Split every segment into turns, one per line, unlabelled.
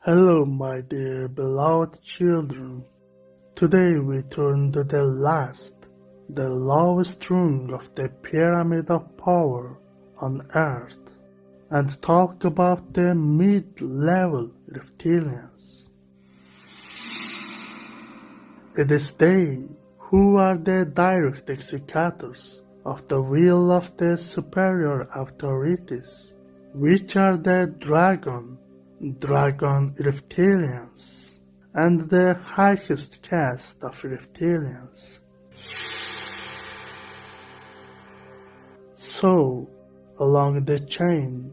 Hello, my dear beloved children. Today we turn to the lowest rung of the pyramid of power on Earth, and talk about the mid-level reptilians. It is they who are the direct executors of the will of the superior authorities, which are the dragon reptilians, and the highest caste of reptilians. So, along the chain,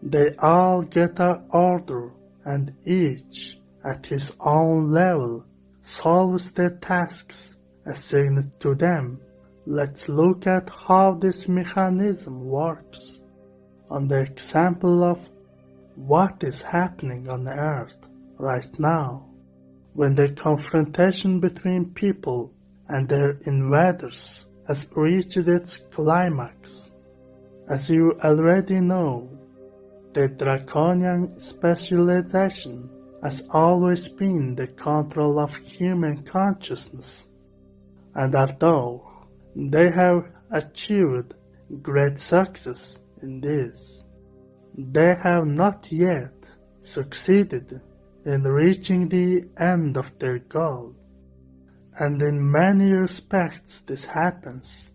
they all get an order, and each, at his own level, solves the tasks assigned to them. Let's look at how this mechanism works on the example of what is happening on Earth right now, when the confrontation between people and their invaders has reached its climax. As you already know, the draconian specialization has always been the control of human consciousness, and although they have achieved great success in this, they have not yet succeeded in reaching the end of their goal. And in many respects this happens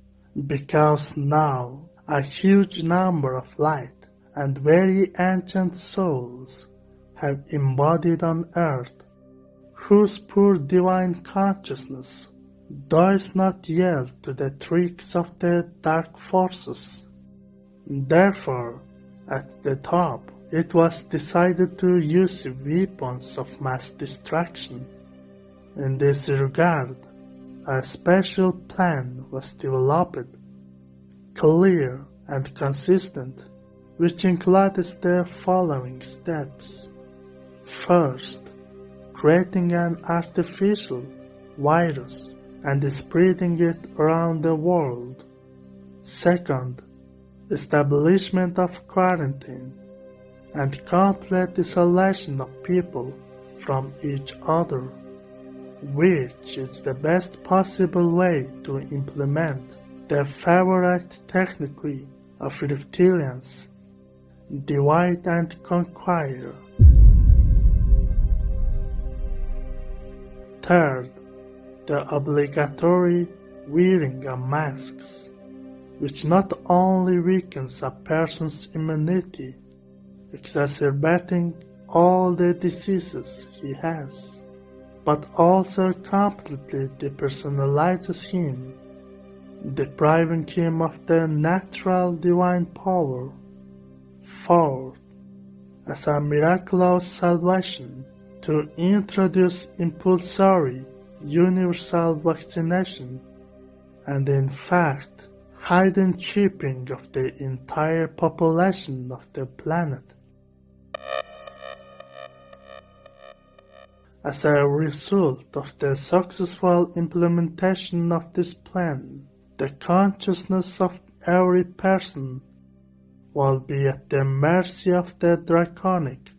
because now a huge number of light and very ancient souls have embodied on Earth, whose poor divine consciousness does not yield to the tricks of the dark forces. Therefore, at the top, it was decided to use weapons of mass destruction. In this regard, a special plan was developed, clear and consistent, which includes the following steps. First, creating an artificial virus and spreading it around the world. Second, establishment of quarantine and complete isolation of people from each other, which is the best possible way to implement their favorite technique of reptilians, divide and conquer. Third, the obligatory wearing of masks, which not only weakens a person's immunity, exacerbating all the diseases he has, but also completely depersonalizes him, depriving him of the natural divine power. Fourth, as a miraculous salvation, to introduce impulsory universal vaccination, and in fact, hidden chipping of the entire population of the planet. As a result of the successful implementation of this plan, the consciousness of every person will be at the mercy of the draconic,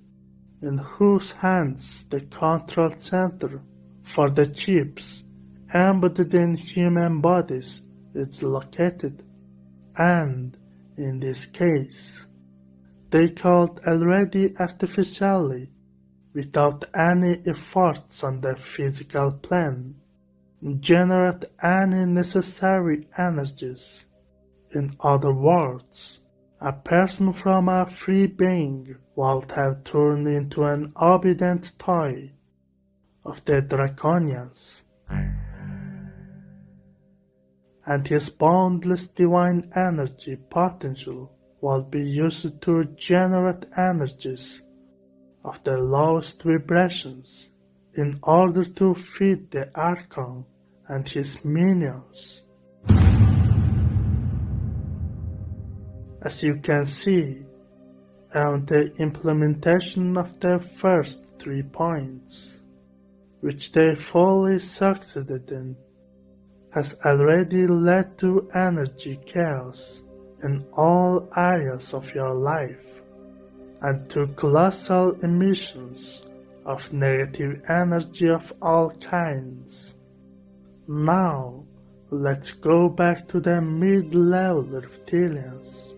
in whose hands the control center for the chips embedded in human bodies is located, and in this case, they could already artificially, without any efforts on the physical plane, generate any necessary energies. In other words, a person from a free being would have turned into an obedient toy of the draconians, and his boundless divine energy potential will be used to generate energies of the lowest vibrations in order to feed the Archon and his minions. As you can see, on the implementation of the first 3 points, which they fully succeeded in, has already led to energy chaos in all areas of your life, and to colossal emissions of negative energy of all kinds. Now, let's go back to the mid-level reptilians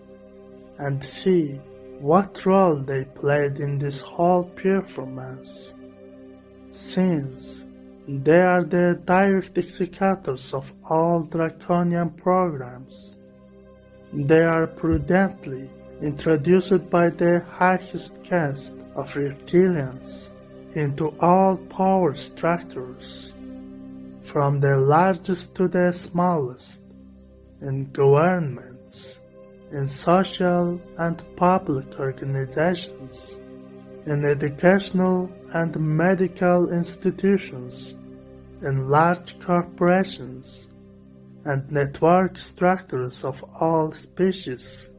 and see what role they played in this whole performance. Since they are the direct executors of all draconian programs, they are prudently introduced by the highest caste of reptilians into all power structures, from the largest to the smallest, in governments, in social and public organizations, in educational and medical institutions, in large corporations, and network structures of all species.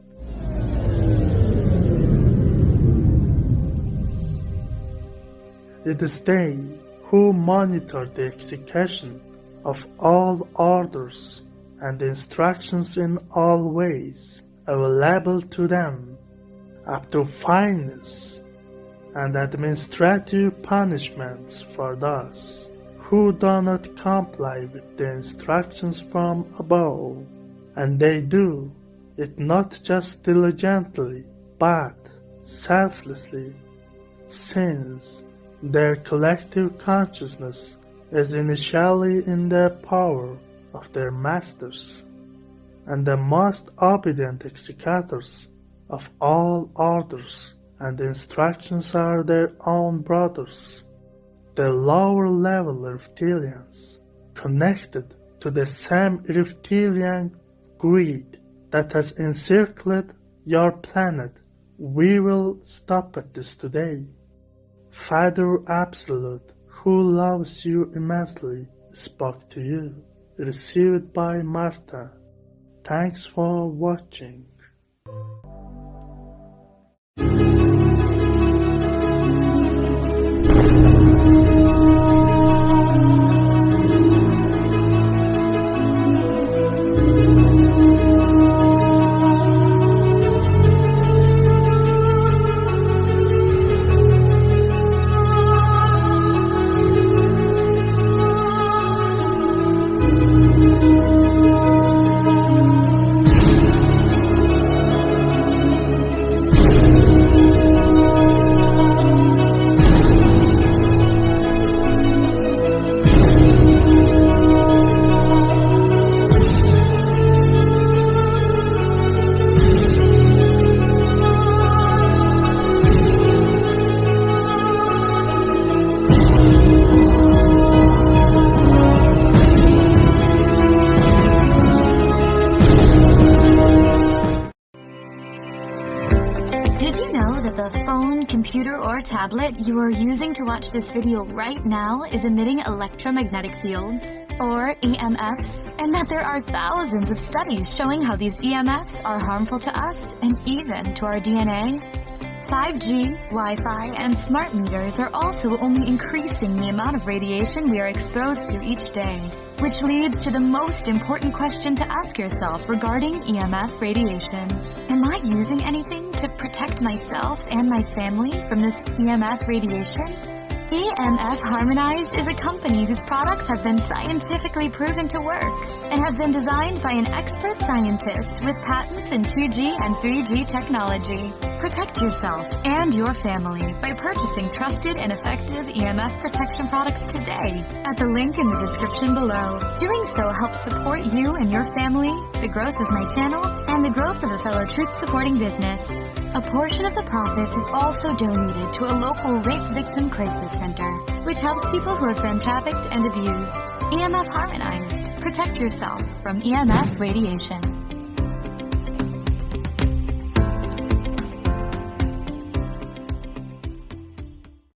It is they who monitor the execution of all orders and instructions in all ways available to them, up to fines and administrative punishments for those who do not comply with the instructions from above, and they do it not just diligently, but selflessly, since their collective consciousness is initially in the power of their masters, and the most obedient executors of all orders and instructions are their own brothers, the lower level reptilians, connected to the same reptilian greed that has encircled your planet. We will stop at this today. Father Absolute, who loves you immensely, spoke to you. Received by Martha. Thanks for watching.
Did you know that the phone, computer, or tablet you are using to watch this video right now is emitting electromagnetic fields, or EMFs, and that there are thousands of studies showing how these EMFs are harmful to us and even to our DNA? 5G, Wi-Fi, and smart meters are also only increasing the amount of radiation we are exposed to each day, which leads to the most important question to ask yourself regarding EMF radiation. Am I using anything to protect myself and my family from this EMF radiation? EMF Harmonized is a company whose products have been scientifically proven to work and have been designed by an expert scientist with patents in 2G and 3G technology. Protect yourself and your family by purchasing trusted and effective EMF protection products today at the link in the description below. Doing so helps support you and your family, the growth of my channel, and the growth of a fellow truth-supporting business. A portion of the profits is also donated to a local rape victim crisis center, which helps people who have been trafficked and abused. EMF Harmonized. Protect yourself from EMF radiation.